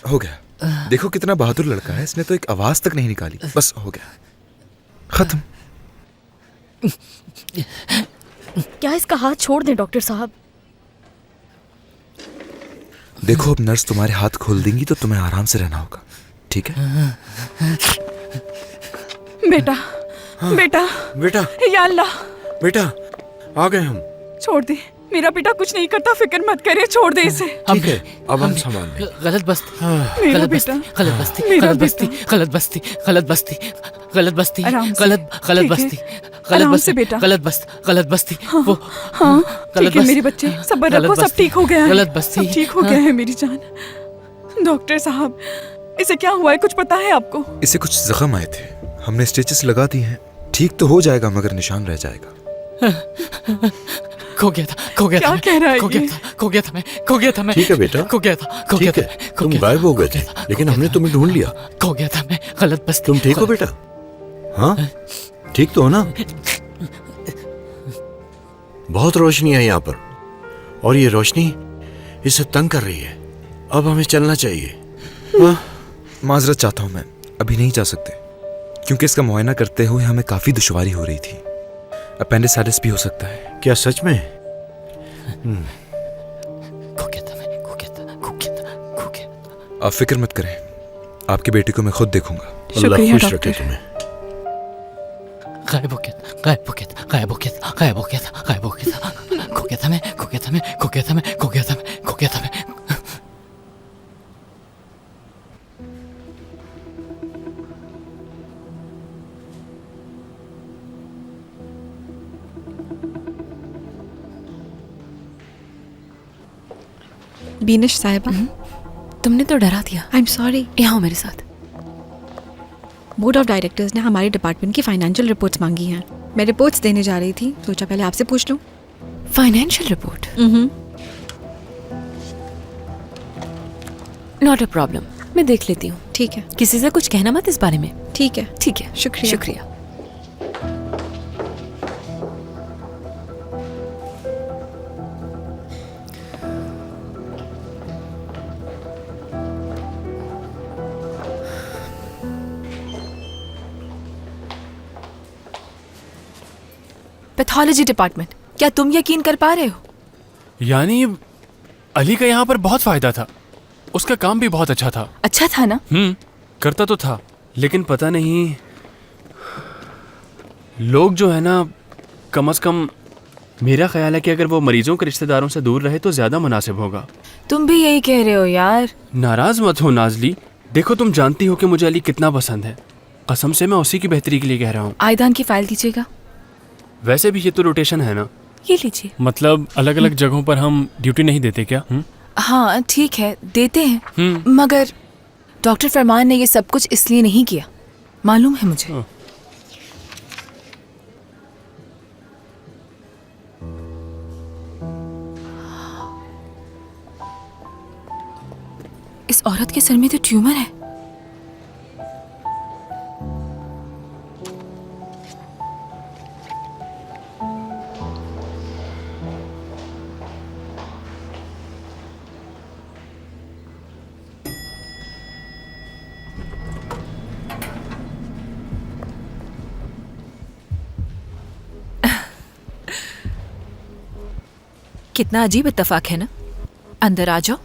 हो गया। देखो कितना बहादुर लड़का है, इसने तो एक आवाज तक नहीं निकाली। बस हो गया, खत्म। क्या इसका हाथ छोड़ दें डॉक्टर साहब? देखो अब नर्स तुम्हारे हाथ खोल देंगी तो तुम्हें आराम से रहना होगा, ठीक है? बेटा, बेटा, बेटा, या अल्लाह, बेटा, आ गए हम। छोड़ दे, मेरा बेटा कुछ नहीं करता, फिक्र मत करिए, छोड़ दे इसे। ठीक है, अब हम संभाल लेंगे। गलत बस्ती, मेरा गलत बेटा, बस्ती, गलत बस्ती, मेरा गलत बस्ती, बेटा। गलत बस्ती, गलत बस्ती, गलत बस्ती, आराम से, गलत गलत ठीक है? बस्ती, गलत आराम बस्ती, से बेटा। गलत बस्ती, गलत बस्ती, वो हाँ, गलत ठीक है बस्ती, मेरे बच्चे, सब्र गलत रखो, सब बस्ती, ठीक हो गया है। गलत बस्ती, सब ठीक हो हाँ। गया है मेरी जान। डॉक्टर साहब, इसे क्या हुआ है, कुछ पता है आपको? इसे कुछ जख्म आए थे, हमने स्टिचेस लगा दी हैं। ठीक तो हो जाएगा मगर निशान रह जाएगा। खो गया था, खो गया क्या था, कह रहा है खो ये? गया था, खो गया था मैं, खो गया था मैं। ठीक है बेटा, खो गया था, खो गया ठीक था, है, खो तुम गया था, गायब हो गए खो थे, गया था, लेकिन खो हमने गया तुम्हें ढूंढ लिया। था, खो गया था मैं, गलत बस्ती। तुम ठीक हो बेटा? हाँ, ठीक तो हो ना? बहुत रोशनी है यहाँ पर, और ये रोशनी इसे तंग कर रही है। अब हमें चलना चाहिए। हाँ? माजरत चाहता हूँ मैं, अभी नहीं जा सकते क्योंकि इसका मुआयना करते हुए हमें काफी दुश्वारी हो रही थी। अपेंडिसाइटिस भी हो सकता है। क्या सच में? खो गया था मैं, खो गया था, खो गया था, खो गया था। आप फिक्र मत करें, आपकी बेटी को मैं खुद देखूंगा। अल्लाह शुक्रिया खुश रखे डॉक्टर। तुम्हें। गायब हो गया था, गायब हो गया था, गायब हो गया था, गायब हो गया था, गायब हो गया था, खो गया था मैं, खो गया था मैं, खो गया था मैं, खो गया था मैं, खो गया था मैं। बीनिश साहिबा, तुमने तो डरा दिया। I am sorry. यहाँ आओ मेरे साथ। बोर्ड ऑफ डायरेक्टर्स ने हमारे डिपार्टमेंट की फाइनेंशियल रिपोर्ट्स मांगी हैं। मैं रिपोर्ट्स देने जा रही थी, सोचा पहले आपसे पूछ लूं। Financial report? Not a problem, मैं देख लेती हूँ। ठीक है, किसी से कुछ कहना मत इस बारे में। ठीक है, ठीक है, शुक्रिया। शुक्रिया। पैथोलॉजी डिपार्टमेंट, क्या तुम यकीन कर पा रहे हो? यानी अली का यहाँ पर बहुत फायदा था, उसका काम भी बहुत अच्छा था। अच्छा था ना? करता तो था, लेकिन पता नहीं लोग जो है ना, कम से कम मेरा ख्याल है कि अगर वो मरीजों के रिश्तेदारों से दूर रहे तो ज्यादा मुनासिब होगा। तुम भी यही कह रहे हो यार। नाराज मत हो नाजली, देखो तुम जानती हो कि मुझे अली कितना पसंद है, कसम से मैं उसी की बेहतरी के लिए कह रहा हूँ। आयदान की फाइल दीजिएगा। वैसे भी ये तो रोटेशन है ना, ये लीजिए। मतलब अलग अलग जगहों पर हम ड्यूटी नहीं देते क्या? हाँ ठीक है, देते हैं, मगर डॉक्टर फरमान ने ये सब कुछ इसलिए नहीं किया, मालूम है मुझे। इस औरत के सर में तो ट्यूमर है। कितना अजीब इत्तेफाक है ना। अंदर आ जाओ।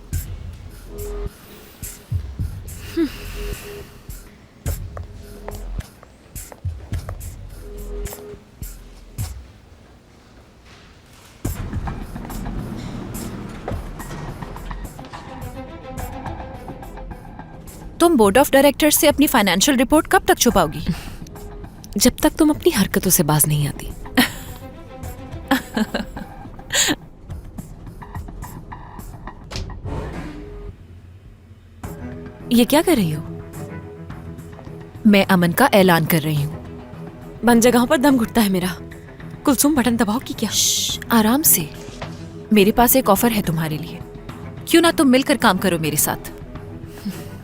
तुम बोर्ड ऑफ डायरेक्टर्स से अपनी फाइनेंशियल रिपोर्ट कब तक छुपाओगी? जब तक तुम अपनी हरकतों से बाज नहीं आती। ये क्या कर रही हो? मैं अमन का ऐलान कर रही हूँ। बंद जगहों पर दम घुटता है मेरा। कुलसुम बटन दबाओ कि क्या? आराम से, मेरे पास एक ऑफर है तुम्हारे लिए। क्यों ना तुम मिलकर काम करो मेरे साथ।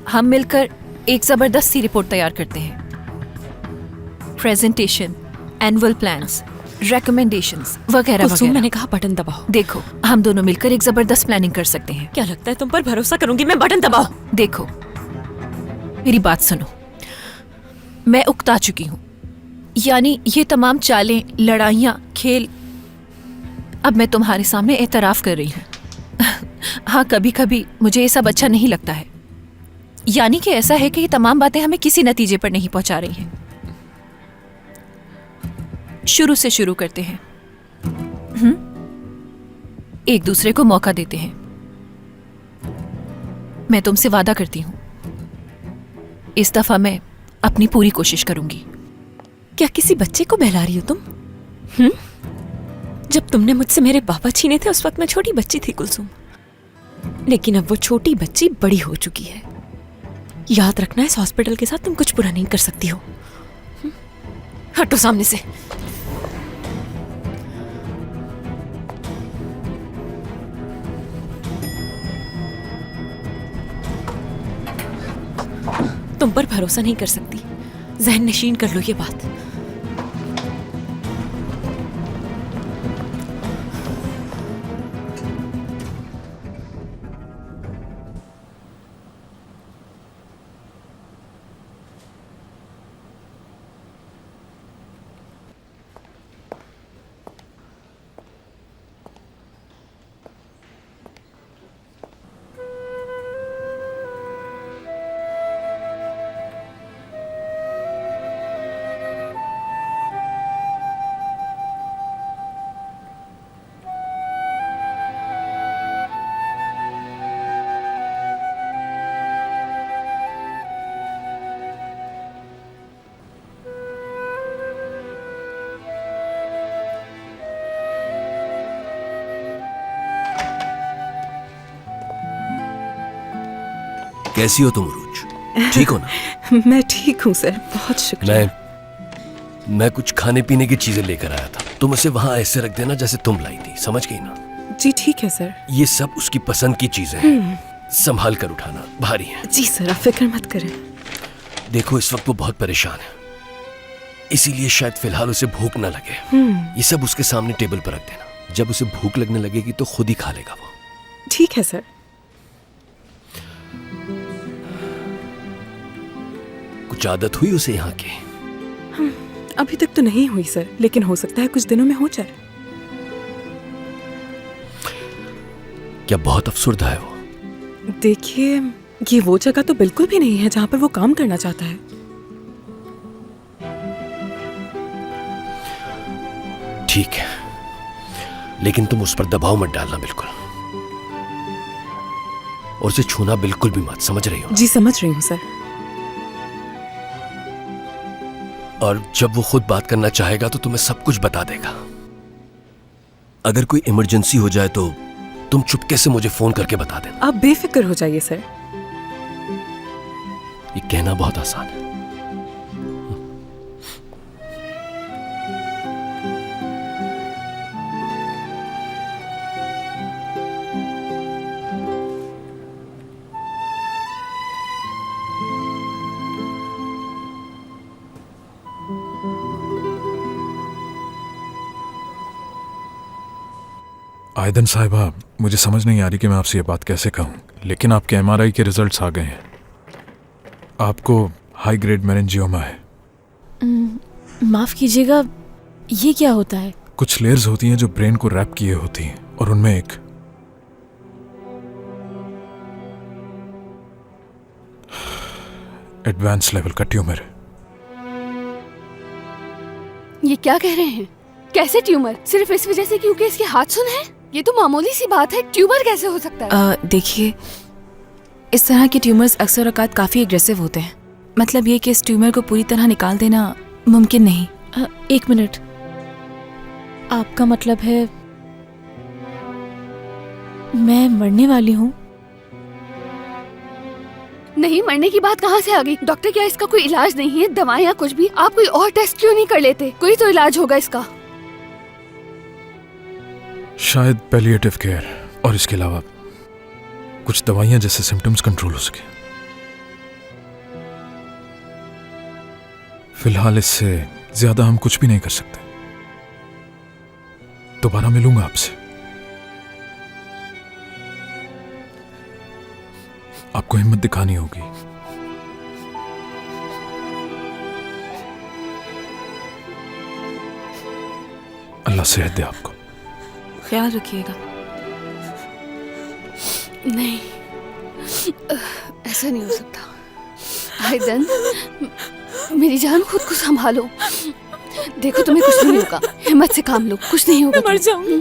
हम मिलकर एक जबरदस्त सी रिपोर्ट तैयार करते हैं। प्रेजेंटेशन, एनुअल प्लान्स, रिकमेंडेशंस वगैरह कुलसुम, वगैरह। मैंने कहा बटन दबाओ। देखो, हम दोनों मिलकर एक जबरदस्त प्लानिंग कर सकते हैं। क्या लगता है तुम पर भरोसा करूंगी मैं? बटन दबाओ। देखो, मेरी बात सुनो, मैं उकता चुकी हूं। यानी ये तमाम चालें, लड़ाइयां, खेल अब मैं तुम्हारे सामने एतराफ कर रही हूं। हाँ, कभी कभी मुझे ये सब अच्छा नहीं लगता है। यानी कि ऐसा है कि ये तमाम बातें हमें किसी नतीजे पर नहीं पहुंचा रही हैं। शुरू से शुरू करते हैं। एक दूसरे को मौका देते हैं। मैं तुमसे वादा करती हूं, इस दफा मैं अपनी पूरी कोशिश करूंगी। क्या किसी बच्चे को बहला रही हो तुम? जब तुमने मुझसे मेरे पापा छीने थे उस वक्त मैं छोटी बच्ची थी कुलसुम, लेकिन अब वो छोटी बच्ची बड़ी हो चुकी है। याद रखना, इस हॉस्पिटल के साथ तुम कुछ बुरा नहीं कर सकती हो। हटो सामने से। तुम पर भरोसा नहीं कर सकती, जहन नशीन कर लो ये बात। कैसी हो तुम उरूज? ठीक हो ना? मैं ठीक हूँ सर, बहुत शुक्रिया। मैं कुछ खाने पीने की चीजें लेकर आया था। तुम उसे वहां ऐसे रख देना जैसे तुम लाई थी, समझ गई ना? जी ठीक है सर। ये सब उसकी पसंद की चीजें हैं, संभाल कर उठाना, भारी है। जी सर, आप फिक्र मत करें। देखो इस वक्त वो बहुत परेशान है, इसीलिए शायद फिलहाल उसे भूख ना लगे। ये सब उसके सामने टेबल पर रख देना। जब उसे भूख लगने लगेगी तो खुद ही खा लेगा वो। ठीक है सर। कुछ आदत हुई उसे यहाँ की? अभी तक तो नहीं हुई सर, लेकिन हो सकता है कुछ दिनों में हो जाए। क्या बहुत अफसुर्दा है वो? देखिए, ये वो जगह तो बिल्कुल भी नहीं है जहाँ पर वो काम करना चाहता है। ठीक है, लेकिन तुम उस पर दबाव मत डालना बिल्कुल, और उसे छूना बिल्कुल भी मत, समझ रही हो? जी समझ रही हूँ सर। और जब वो खुद बात करना चाहेगा तो तुम्हें सब कुछ बता देगा। अगर कोई इमरजेंसी हो जाए तो तुम चुपके से मुझे फोन करके बता देना। आप बेफिक्र हो जाइए सर। ये कहना बहुत आसान है। आयदन साहिबा, मुझे समझ नहीं आ रही कि मैं आपसे ये बात कैसे कहूँ, लेकिन आपके एमआरआई के रिजल्ट्स आ गए हैं। आपको हाई ग्रेड मेनिंजियोमा है। माफ कीजिएगा, ये क्या होता है? कुछ लेयर्स होती हैं जो ब्रेन को रैप किए होती हैं, और उनमें एक एडवांस लेवल का ट्यूमर है। ये क्या कह रहे हैं? कैसे ट्यूमर? सिर्फ इस वजह से क्योंकि इसके हाथ सुन है? ये तो मामूली सी बात है, ट्यूमर कैसे हो सकता है? देखिए, इस तरह के ट्यूमर्स अक्सर औकात काफी एग्रेसिव होते हैं। मतलब ये कि इस ट्यूमर को पूरी तरह निकाल देना मुमकिन नहीं। एक मिनट, आपका मतलब है मैं मरने वाली हूँ? नहीं, मरने की बात कहाँ से आ गई? डॉक्टर, क्या इसका कोई इलाज नहीं है? दवाएं या कुछ भी? आप कोई और टेस्ट क्यों नहीं कर लेते? कोई तो इलाज होगा इसका। शायद पैलिएटिव केयर और इसके अलावा कुछ दवाइयां जिससे सिम्टम्स कंट्रोल हो सके। फिलहाल इससे ज्यादा हम कुछ भी नहीं कर सकते। दोबारा मिलूंगा आपसे। आपको हिम्मत दिखानी होगी। अल्लाह सेहत दे आपको। ख्याल रखिएगा। नहीं, ऐसा नहीं हो सकता। आयदन, मेरी जान, खुद को संभालो। देखो तुम्हें कुछ नहीं होगा, हिम्मत से काम लो, कुछ नहीं होगा। मैं मर जाऊंगी,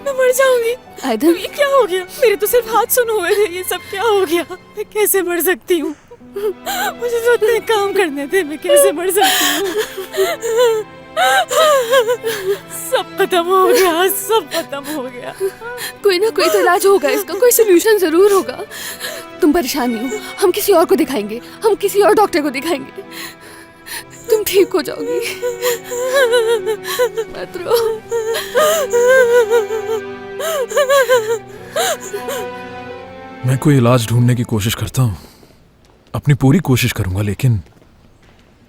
मैं मर जाऊंगी। आयदन, ये क्या हो गया? मेरे तो सिर्फ हाथ सुन हुए थे, ये सब क्या हो गया? मैं कैसे मर सकती हूँ? मुझे तो इतने काम करने थे, मैं कैसे मर सकती हूँ? सब खत्म हो गया, सब खत्म हो गया। कोई ना कोई तो इलाज होगा इसका, कोई सोल्यूशन जरूर होगा। तुम परेशान नहीं हो, हम किसी और को दिखाएंगे, हम किसी और डॉक्टर को दिखाएंगे। तुम ठीक हो जाओगी। मत रो। मैं कोई इलाज ढूंढने की कोशिश करता हूँ, अपनी पूरी कोशिश करूंगा, लेकिन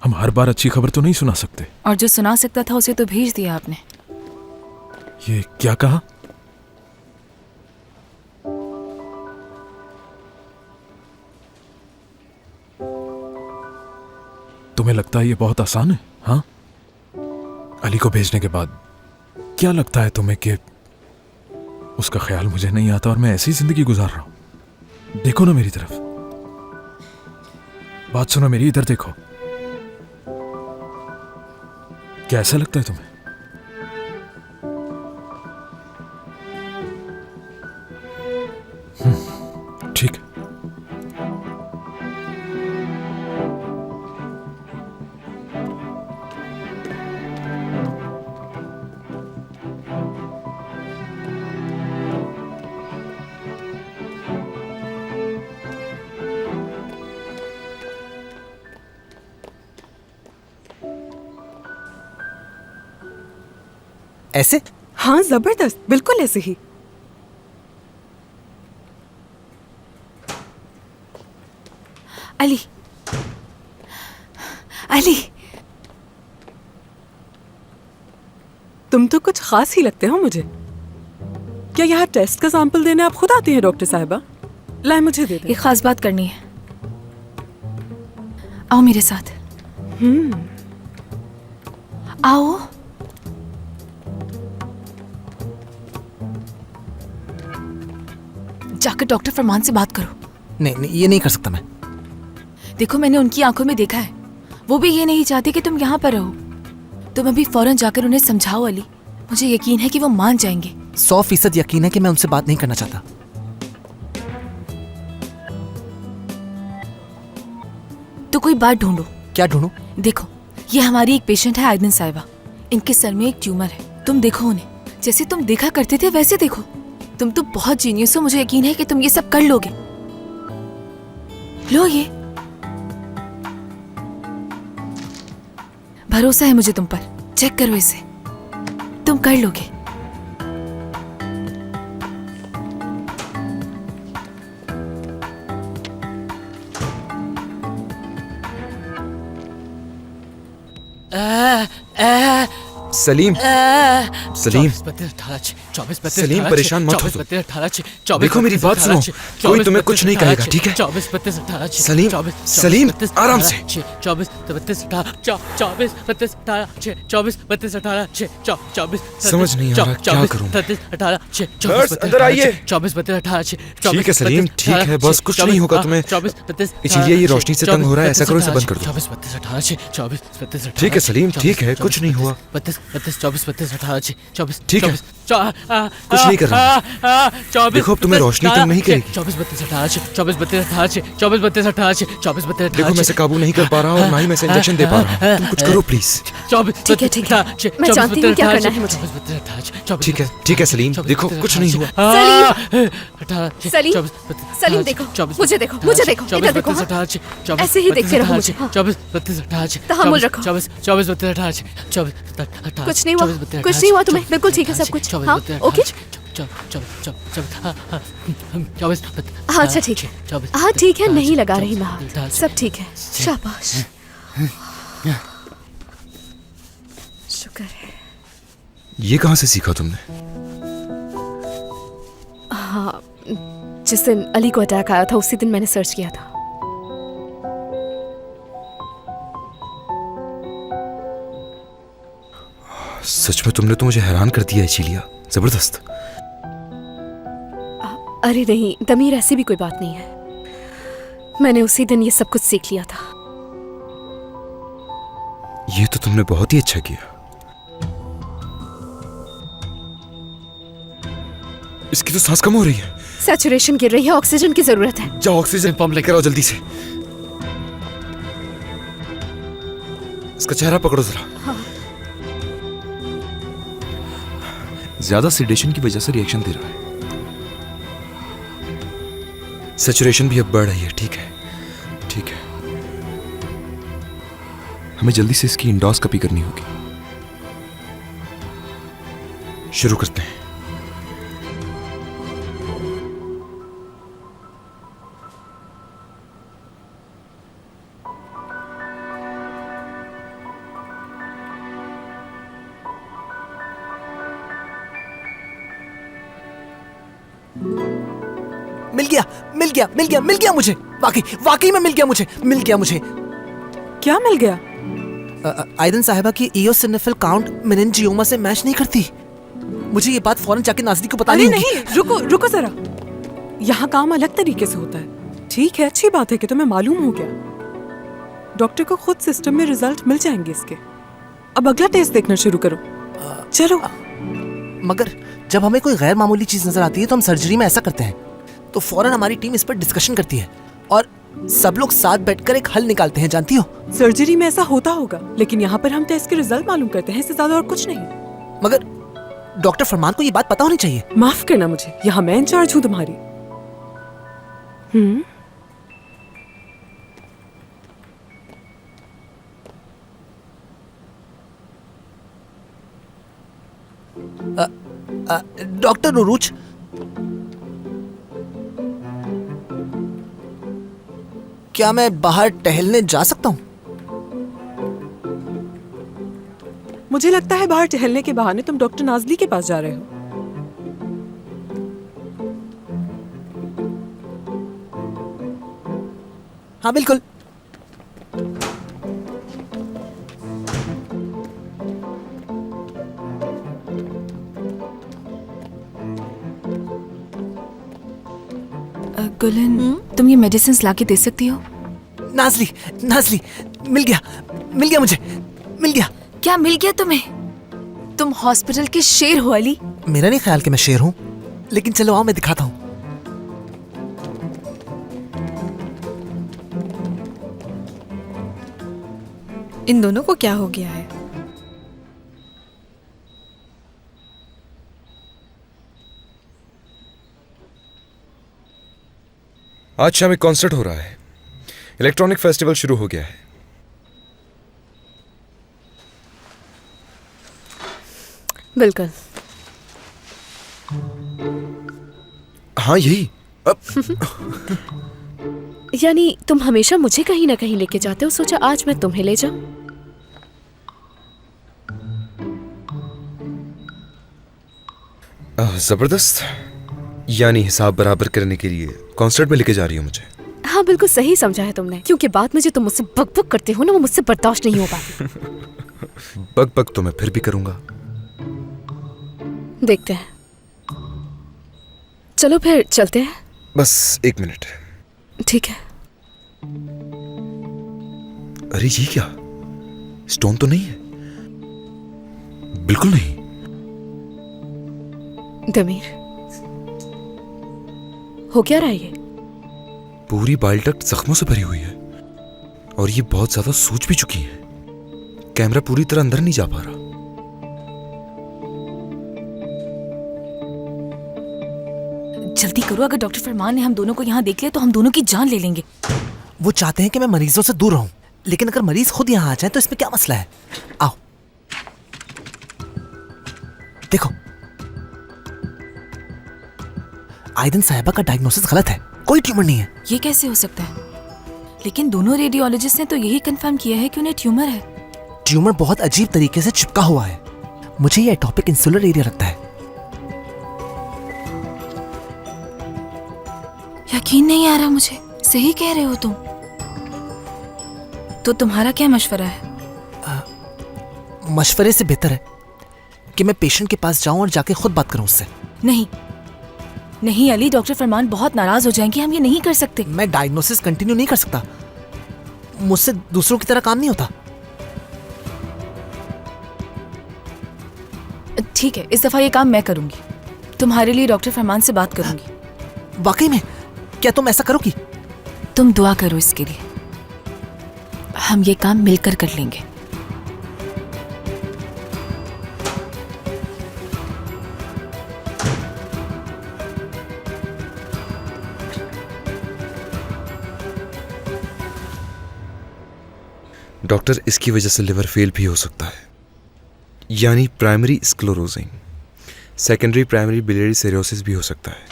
हम हर बार अच्छी खबर तो नहीं सुना सकते। और जो सुना सकता था उसे तो भेज दिया आपने। ये क्या कहा? तुम्हें लगता है ये बहुत आसान है? हाँ, अली को भेजने के बाद क्या लगता है तुम्हें कि उसका ख्याल मुझे नहीं आता और मैं ऐसी जिंदगी गुजार रहा हूं? देखो ना मेरी तरफ, बात सुनो मेरी, इधर देखो। क्या ऐसा लगता है तुम्हें? ठीक है। ऐसे? हाँ, जबरदस्त, बिल्कुल ऐसे ही। अली, अली, तुम तो कुछ खास ही लगते हो मुझे। क्या यहाँ टेस्ट का सैंपल देने आप खुद आती हैं डॉक्टर साहिबा? लाए मुझे दे दे। एक खास बात करनी है, आओ मेरे साथ। आओ। जाकर डॉक्टर फरमान से बात करो। नहीं, ये नहीं कर सकता मैं। देखो, मैंने उनकी आंखों में देखा है, वो भी ये नहीं चाहते कि तुम यहाँ पर रहो। तुम अभी फौरन जाकर उन्हें समझाओ अली, मुझे यकीन है कि वो मान जाएंगे। 100% यकीन है कि मैं उनसे बात नहीं करना चाहता। तो कोई बात ढूंढो। क्या ढूंढूं? देखो, ये हमारी एक पेशेंट है आयदन साहिबा, इनके सर में एक ट्यूमर है। तुम देखो उन्हें, जैसे तुम देखा करते थे वैसे देखो। तुम तो बहुत जीनियस हो, मुझे यकीन है कि तुम ये सब कर लोगे। लो ये, भरोसा है मुझे तुम पर। चेक करो इसे, तुम कर लोगे। सलीम, सलीम, 24 सलीम, परेशान मत हो तुम। देखो मेरी बात सुनो, कोई तुम्हें कुछ नहीं कहेगा, ठीक है? सलीम, सलीम, आराम से। 24 32 24 32 24 32 24 समझ नहीं आ रहा क्या करूं। 18 नर्स, अंदर आइए। 24 32 18 ठीक है सलीम, ठीक है, बस कुछ नहीं होगा तुम्हें। इसीलिए ये रोशनी से तंग हो रहा है, ऐसा करो इसे बंद कर दो। 24 32 18 24 32 ठीक है सलीम, ठीक है, कुछ नहीं हुआ। 32 32 24 32 18 24 ठीक है, कुछ नहीं कर रहा। देखो अब तुम्हें रोशनी तंग नहीं करेगी। 24 32 18 24 32 18 24 32 18 24 32 देखो मैं इसे काबू नहीं कर पा रहा और ना ही मैं इसे इंजेक्शन दे पा रहा हूँ। तुम कुछ करो प्लीज। ठीक है, ठीक है, मैं जानती हूँ क्या करना है मुझे। ठीक है सलीम, देखो कुछ नहीं हुआ। सलीम, सलीम देखो, मुझे देखो, मुझे देखो, इधर देखो। हाँ? ऐसे ही देखते रहो मुझे। हाँ। तहम्मुल रखो। 24 32 18 24 कुछ नहीं हुआ, कुछ नहीं हुआ तुम्हें, बिल्कुल ठीक है सब कुछ। हाँ, ओके। हाँ, अच्छा ठीक है, हाँ ठीक है, नहीं लगा रही मैं हाथ, सब ठीक है। शाबाश, शुक्र है। ये कहाँ से सीखा तुमने? हाँ, जिस दिन अली को अटैक आया था उसी दिन मैंने सर्च किया था। सच में तुमने तो मुझे हैरान कर दिया है चीलिया, जबरदस्त। अरे नहीं दमीर, ऐसी भी कोई बात नहीं है। मैंने उसी दिन ये सब कुछ सीख लिया था। ये तो तुमने बहुत ही अच्छा किया। इसकी तो सांस कम हो रही है। सैचुरेशन गिर रही है, ऑक्सीजन की जरूरत है। जाओ ऑक्सीजन पंप लेकर आओ जल्दी से। इसका चेहरा पकड़ो जरा। हाँ। ज्यादा सेडेशन की वजह से रिएक्शन दे रहा है। सैचुरेशन भी अब बढ़ रही है। ठीक है, ठीक है। हमें जल्दी से इसकी इंडोस्कोपी करनी होगी। शुरू करते हैं। मिल गया मिल गया मिल गया मिल गया मुझे। वाकई में मिल गया मुझे। क्या मिल गया? आयदन साहिबा की इयोसिनोफिल काउंट मेनिंजियोमा से मैच नहीं करती। मुझे ये बात फौरन जाके नाज़री को बतानी होगी। नहीं, रुको जरा। यहाँ काम अलग तरीके से होता है। ठीक है, अच्छी बात है कि तुम्हें मालूम हो गया। डॉक्टर को खुद सिस्टम में रिजल्ट मिल जाएंगे इसके। अब अगला टेस्ट देखना शुरू करो। चलो। मगर जब हमें कोई गैर मामूली चीज नजर आती है तो हम सर्जरी में ऐसा करते हैं, तो फौरन हमारी टीम इस पर डिस्कशन करती है और सब लोग साथ बैठकर एक हल निकालते हैं, जानती हो। सर्जरी में ऐसा होता होगा, लेकिन यहाँ पर हम टेस्ट के रिजल्ट मालूम करते हैं, इससे ज्यादा और कुछ नहीं। मगर डॉक्टर फरमान को ये बात पता होनी चाहिए। माफ करना मुझे, यहाँ मैं इंचार्ज हूँ तुम्हारी। डॉक्टर नुरूज, क्या मैं बाहर टहलने जा सकता हूँ? मुझे लगता है बाहर टहलने के बहाने तुम डॉक्टर नाजली के पास जा रहे हो। हाँ बिल्कुल। गुलन, तुम ये मेडिसिन लाके दे सकती हो? नाजली, मिल गया मुझे, मिल गया। क्या मिल गया तुम्हें? तुम हॉस्पिटल के शेर हो अली। मेरा नहीं ख्याल कि मैं शेर हूँ, लेकिन चलो आओ मैं दिखाता हूँ। इन दोनों को क्या हो गया है? आज शाम एक कॉन्सर्ट हो रहा है। इलेक्ट्रॉनिक फेस्टिवल शुरू हो गया है। बिल्कुल। हाँ यही। यानी तुम हमेशा मुझे कहीं ना कहीं लेके जाते हो, सोचा आज मैं तुम्हें ले जाऊं। जबरदस्त। यानी हिसाब बराबर करने के लिए कॉन्सर्ट में लेके जा रही हो मुझे? हाँ बिल्कुल सही समझा है तुमने, क्योंकि बात में जो तुम मुझसे बक बक करते हो ना, वो मुझसे बर्दाश्त नहीं हो पाती। बक बक तो मैं फिर भी करूंगा। देखते हैं। चलो फिर चलते हैं। बस 1 मिनट। ठीक है। अरे ये क्या, स्टोन तो नहीं है? बिल्कुल नहीं। दमीर, हो क्या रहा है ये? पूरी बाइल डक्ट जख्मों से भरी हुई है और ये बहुत ज्यादा सूज भी चुकी है। कैमरा पूरी तरह अंदर नहीं जा पा रहा। जल्दी करो, अगर डॉक्टर फरमान ने हम दोनों को यहाँ देख लिया तो हम दोनों की जान ले लेंगे। वो चाहते हैं कि मैं मरीजों से दूर रहूं, लेकिन अगर मरीज खुद यहाँ आ जाए तो इसमें क्या मसला है? आओ देखो, आयदन साहिबा का डायग्नोसिस गलत है, कोई ट्यूमर नहीं है। ये कैसे हो सकता है? लेकिन दोनों रेडियोलॉजिस्ट ने तो यही कंफर्म किया है कि उन्हें ट्यूमर है। ट्यूमर बहुत अजीब तरीके से चिपका हुआ है। मुझे ये एटॉपिक इंसुलर एरिया लगता है। यकीन नहीं आ रहा मुझे। सही कह रहे हो तुम। तो तुम्हारा क्या मशवरा है? मशवरे से बेहतर है कि मैं पेशेंट के पास जाऊं और जाके खुद बात करूं उससे। नहीं नहीं अली, डॉक्टर फरमान बहुत नाराज हो जाएंगे, हम ये नहीं कर सकते। मैं डायग्नोसिस कंटिन्यू नहीं कर सकता, मुझसे दूसरों की तरह काम नहीं होता। ठीक है, इस दफा ये काम मैं करूंगी, तुम्हारे लिए डॉक्टर फरमान से बात करूंगी। वाकई में? क्या तुम ऐसा करोगी? तुम दुआ करो इसके लिए, हम ये काम मिलकर कर लेंगे। डॉक्टर, इसकी वजह से लिवर फेल भी हो सकता है, यानी primary sclerosing. Secondary primary biliary cirrhosis भी हो सकता है।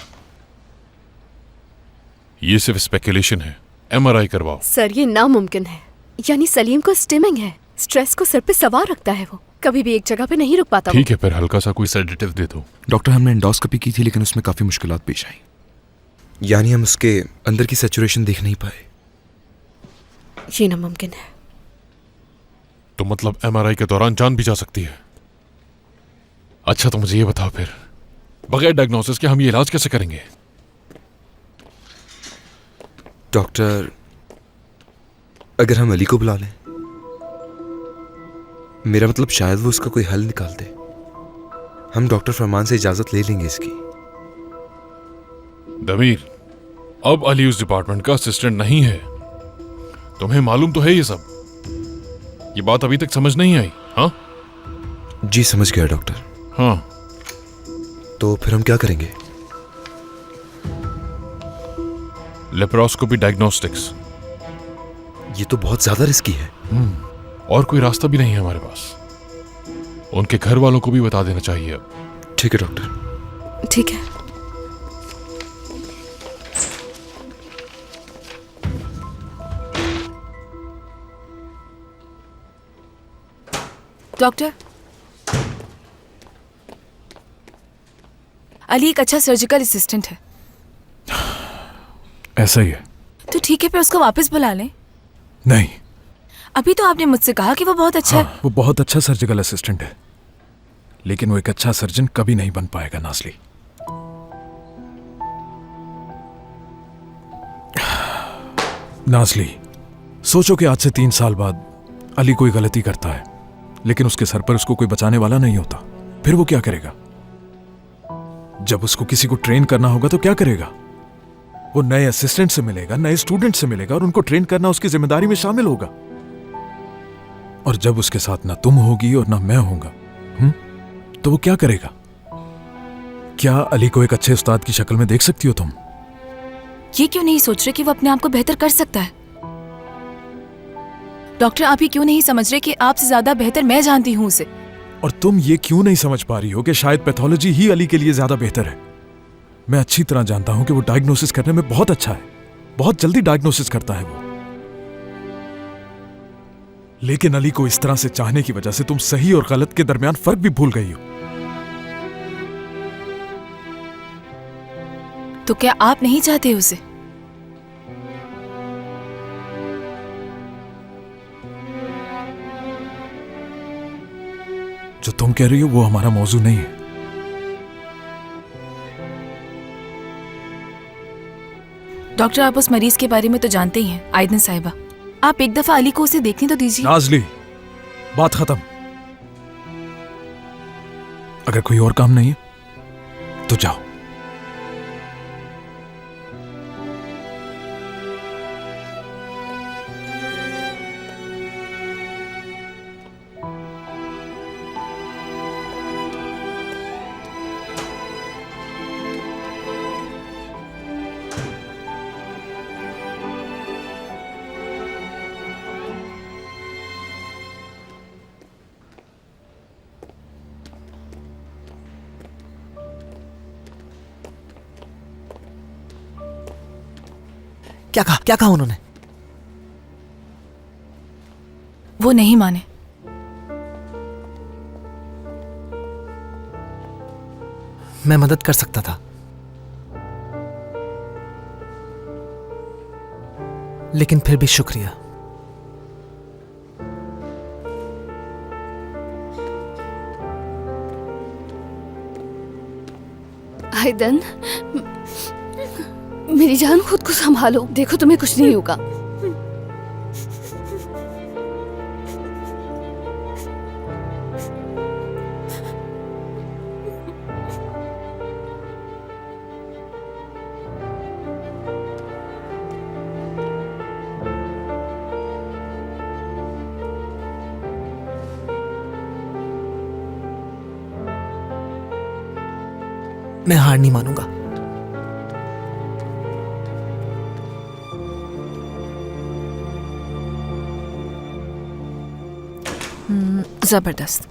ये सिर्फ स्पेकुलेशन है, एमआरआई करवाओ। सर ये नामुमकिन है, यानी सलीम को स्टिमिंग है, स्ट्रेस को सर पे सवार रखता है, वो कभी भी एक जगह पे नहीं रुक पाता। ठीक है, फिर हल्का सा कोई सेडेटिव दे दो। डॉक्टर, हमने एंडोस्कोपी की थी लेकिन उसमें काफी मुश्किलात पेश आई, यानी हम उसके अंदर की सैचुरेशन देख नहीं पाए। ये नामुमकिन है। तो मतलब एमआरआई के दौरान जान भी जा सकती है। अच्छा तो मुझे ये बताओ फिर, बगैर डायग्नोसिस के हम ये इलाज कैसे करेंगे? डॉक्टर, अगर हम अली को बुला लें, मेरा मतलब शायद वो उसका कोई हल निकाल दे। हम डॉक्टर फरमान से इजाजत ले लेंगे इसकी। दमीर, अब अली उस डिपार्टमेंट का असिस्टेंट नहीं है, तुम्हें मालूम तो है ये सब। ये बात अभी तक समझ नहीं आई? हाँ जी समझ गया डॉक्टर। हाँ तो फिर हम क्या करेंगे? Laparoscopy diagnostics. ये तो बहुत ज्यादा रिस्की है। और कोई रास्ता भी नहीं है हमारे पास। उनके घर वालों को भी बता देना चाहिए अब। ठीक है डॉक्टर। ठीक है। डॉक्टर, अली एक अच्छा सर्जिकल असिस्टेंट है। ऐसा ही है। तो ठीक है, फिर उसको वापस बुला लें। नहीं, अभी तो आपने मुझसे कहा कि वो बहुत अच्छा है। वो बहुत अच्छा सर्जिकल असिस्टेंट है, लेकिन वो एक अच्छा सर्जन कभी नहीं बन पाएगा नाज़ली। नाज़ली, सोचो कि आज से 3 साल बाद अली कोई गलती करता है, लेकिन उसके सर पर उसको कोई बचाने वाला नहीं होता। फिर वो क्या करेगा? जब उसको किसी को ट्रेन करना होगा तो क्या करेगा? वो नए असिस्टेंट से मिलेगा, नए स्टूडेंट से मिलेगा और उनको ट्रेन करना उसकी जिम्मेदारी में शामिल होगा। और जब उसके साथ ना तुम होगी और ना मैं होऊंगा, तो वो क्या करेगा? क्या अली को एक अच्छे उस्ताद की शक्ल में देख सकती हो तुम? ये क्यों नहीं सोच रहे कि वो अपने आप को बेहतर कर सकता है? डॉक्टर, आप ही क्यों नहीं समझ रहे कि आपसे ज्यादा बेहतर मैं जानती हूँ उसे? और तुम ये क्यों नहीं समझ पा रही हो कि शायद पैथोलॉजी ही अली के लिए ज्यादा बेहतर है? मैं अच्छी तरह जानता हूं कि वो डायग्नोसिस करने में बहुत अच्छा है, बहुत जल्दी डायग्नोसिस करता है वो। लेकिन अली को इस तरह से चाहने की वजह से तुम सही और गलत के दरमियान फर्क भी भूल गई हो। तो क्या आप नहीं चाहते उसे? जो तुम कह रही हो वो हमारा मौजू नहीं है। डॉक्टर, आप उस मरीज के बारे में तो जानते ही हैं, आयदन साहिबा। आप एक दफा अली को उसे देखने तो दीजिए। नाज़ली, बात खत्म। अगर कोई और काम नहीं है तो जाओ। क्या कहा उन्होंने? वो नहीं माने। मैं मदद कर सकता था, लेकिन फिर भी शुक्रिया। आयदन, मेरी जान, खुद को संभालो। देखो तुम्हें कुछ नहीं होगा। मैं हार नहीं मानूंगा। जबरदस्त।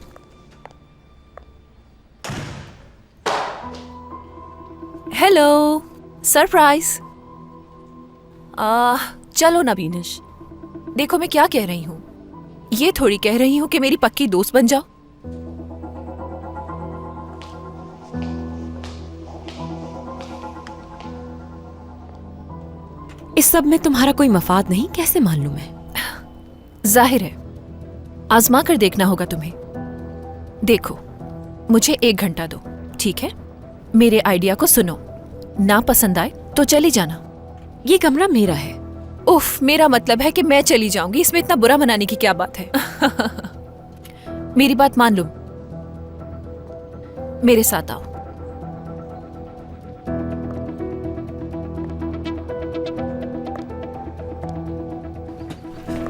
Hello, surprise. चलो ना बीनिश, देखो मैं क्या कह रही हूँ। ये थोड़ी कह रही हूँ कि मेरी पक्की दोस्त बन जाओ। इस सब में तुम्हारा कोई मफाद नहीं, कैसे मान लूं मैं? जाहिर है, आजमा कर देखना होगा तुम्हें। देखो, मुझे 1 घंटा दो, ठीक है? मेरे आइडिया को सुनो, ना पसंद आए तो चली जाना। ये कमरा मेरा है। उफ, मेरा मतलब है कि मैं चली जाऊंगी, इसमें इतना बुरा मनाने की क्या बात है? मेरी बात मान लो, मेरे साथ आओ।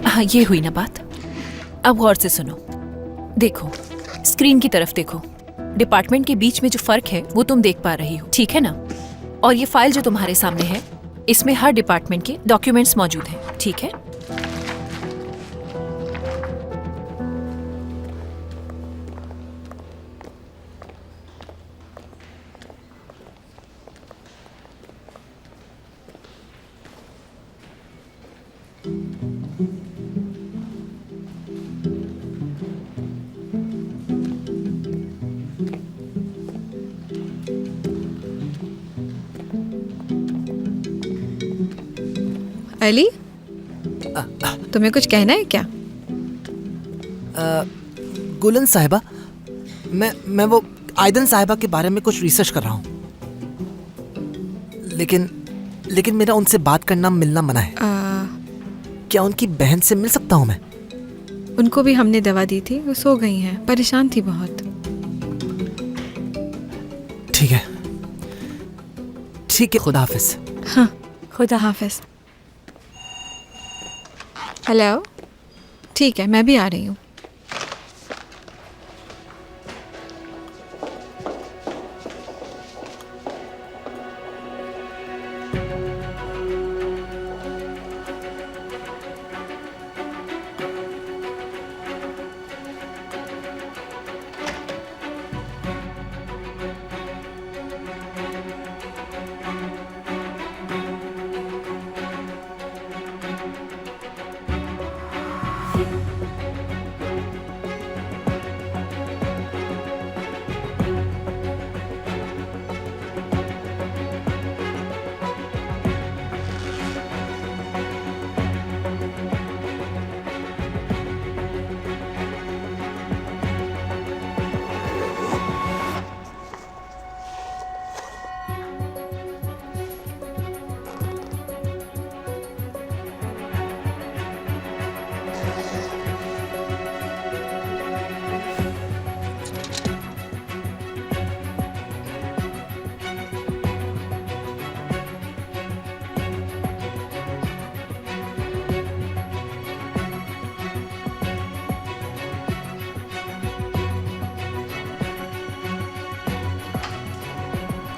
हाँ, ये हुई ना बात। अब गौर से सुनो। देखो, स्क्रीन की तरफ देखो। डिपार्टमेंट के बीच में जो फर्क है वो तुम देख पा रही हो, ठीक है ना? और ये फाइल जो तुम्हारे सामने है, इसमें हर डिपार्टमेंट के डॉक्यूमेंट्स मौजूद हैं, ठीक है? अली, तुम्हें कुछ कहना है क्या? गुलन साहिबा, मैं वो आयदन साहिबा के बारे में कुछ रिसर्च कर रहा हूँ, लेकिन मेरा उनसे बात करना मिलना मना है। क्या उनकी बहन से मिल सकता हूँ मैं? उनको भी हमने दवा दी थी, वो सो गई हैं, परेशान थी बहुत। ठीक है, खुदा हाफिज। हाँ, खुदा हाफिज। हेलो, ठीक है, मैं भी आ रही हूँ।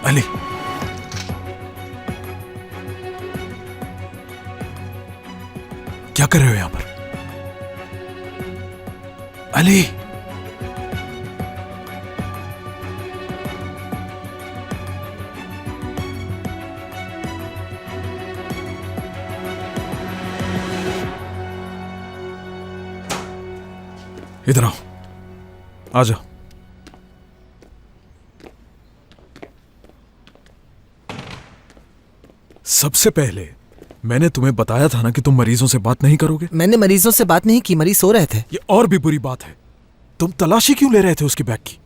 अली, क्या कर रहे हो यहां पर? अली, इधर आओ, आ जाओ। सबसे पहले मैंने तुम्हें बताया था ना कि तुम मरीजों से बात नहीं करोगे। मैंने मरीजों से बात नहीं की, मरीज सो रहे थे। ये और भी बुरी बात है, तुम तलाशी क्यों ले रहे थे उसकी बैग की?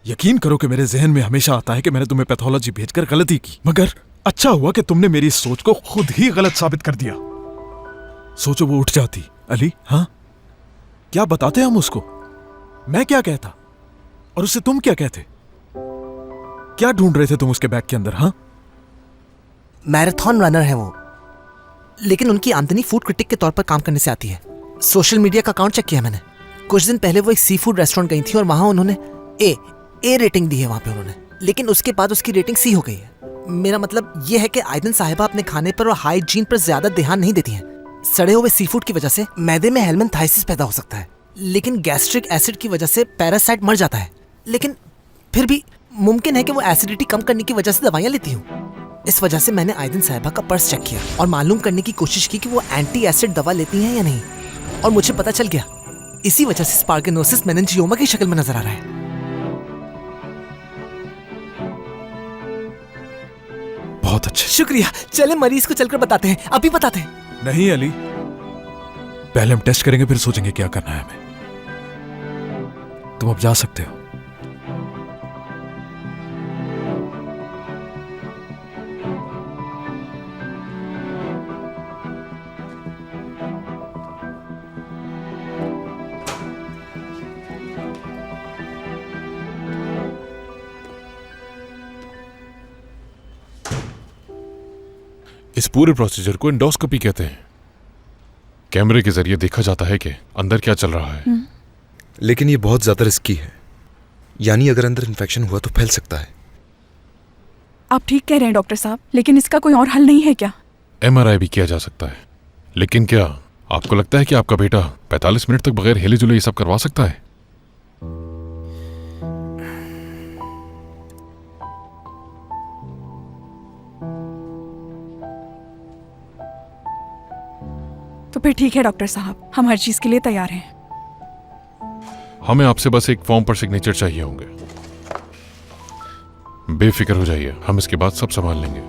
यकीन करो कि मेरे जहन में हमेशा आता है कि मैंने तुम्हें पैथोलॉजी भेजकर गलती की, मगर अच्छा हुआ कि तुमने मेरी इस सोच को खुद ही गलत साबित कर दिया। सोचो वो उठ जाती अली, हाँ क्या बताते हम उसको? मैं क्या कहता और उससे तुम क्या कहते? क्या ढूंढ रहे थे तुम उसके बैग के अंदर? हाँ, मैराथन रनर है वो, लेकिन उनकी आमदनी फूड क्रिटिक के तौर पर काम करने से आती है। सोशल मीडिया का अकाउंट चेक किया मैंने। कुछ दिन पहले वो एक सी फूड रेस्टोरेंट गई थी और वहां उन्होंने ए रेटिंग दी है वहां पे उन्होंने, लेकिन उसके बाद उसकी रेटिंग सी हो गई है। मेरा मतलब ये है कि आयदन साहिबा अपने खाने पर और हाइजीन पर ज्यादा ध्यान नहीं देती हैं। सड़े हुए सी फूड की वजह से मैदे में हेलमेंथाइसिस पैदा हो सकता है, लेकिन गैस्ट्रिक एसिड की वजह से पैरासाइट मर जाता है। लेकिन फिर भी मुमकिन है कि वो एसिडिटी कम करने की वजह से दवाइयां लेती हूँ। इस वजह से मैंने आयदन साहिबा का पर्स चेक किया और मालूम करने की कोशिश की कि वो एंटी एसिड दवा लेती हैं या नहीं, और मुझे पता चल गया। इसी वजह से स्पार्गेनोसिस मेनिंजियोमा की शक्ल में नजर आ रहा है। बहुत अच्छे। शुक्रिया। चले मरीज को चलकर बताते हैं, अभी बताते हैं। नहीं अली, पहले हम टेस्ट करेंगे फिर सोचेंगे क्या करना है हमें। तुम अब जा सकते हो। इस पूरे प्रोसीजर को एंडोस्कोपी कहते हैं। कैमरे के जरिए देखा जाता है कि अंदर क्या चल रहा है। लेकिन ये बहुत ज्यादा रिस्की है, यानी अगर अंदर इन्फेक्शन हुआ तो फैल सकता है। आप ठीक कह रहे हैं डॉक्टर साहब, लेकिन इसका कोई और हल नहीं है क्या? MRI भी किया जा सकता है, लेकिन क्या आपको लगता है कि आपका बेटा 45 मिनट तक बगैर हिले जुले ये सब करवा सकता है? तो फिर ठीक है डॉक्टर साहब, हम हर चीज के लिए तैयार हैं। हमें आपसे बस एक फॉर्म पर सिग्नेचर चाहिए होंगे। बेफिक्र हो जाइए, हम इसके बाद सब संभाल लेंगे।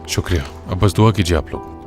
शुक्रिया। अब बस दुआ कीजिए आप लोग।